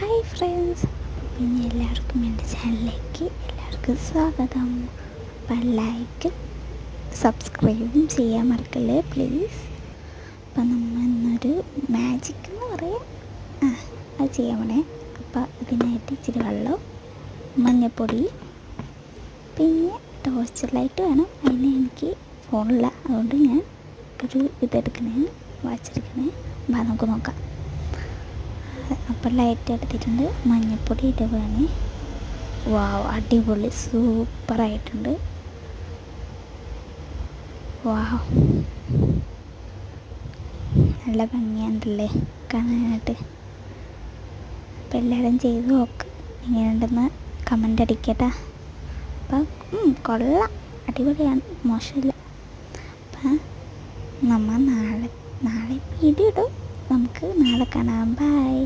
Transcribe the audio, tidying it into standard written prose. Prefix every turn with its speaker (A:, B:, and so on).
A: Hi friends, പിന്നെ എല്ലാവർക്കും എൻ്റെ ചാനലിലേക്ക് എല്ലാവർക്കും സ്വാഗതം. അപ്പം ലൈക്കും സബ്സ്ക്രൈബും ചെയ്യാൻ മറക്കല്ലേ പ്ലീസ്. അപ്പം നമ്മൾ ഇന്നൊരു മാജിക് എന്ന് പറയാം, അത് ചെയ്യാൻ വേണേ. അപ്പം ഇതിനായിട്ട് ഇച്ചിരി വെള്ളം, മഞ്ഞൾപ്പൊടി, പിന്നെ ടോർച്ച് ലൈറ്റ് വേണം. അതിന് എനിക്ക് ഫോണില്ല, അതുകൊണ്ട് ഞാൻ ഒരു ഇതെടുക്കണേ, വാച്ചെടുക്കണേ. അപ്പം നമുക്ക് നോക്കാം. അപ്പം ലൈറ്റ് എടുത്തിട്ടുണ്ട്, മഞ്ഞൾപ്പൊടി ഇടുകയാണ്. വാവ്, അടിപൊളി, സൂപ്പറായിട്ടുണ്ട്. വാവ്, നല്ല ഭംഗിയുണ്ടല്ലേ കാണാനായിട്ട്. അപ്പം എല്ലാവരും ചെയ്ത് നോക്ക്, എങ്ങനെയുണ്ടെന്ന് കമൻ്റ് അടിക്കട്ടെ. അപ്പം കൊള്ളാം, അടിപൊളിയാണ്, മോശമില്ല. അപ്പം നമ്മൾ നാളെ വീഡിയോ ഇടും. നമുക്ക് നാളെ കാണാം. ബൈ.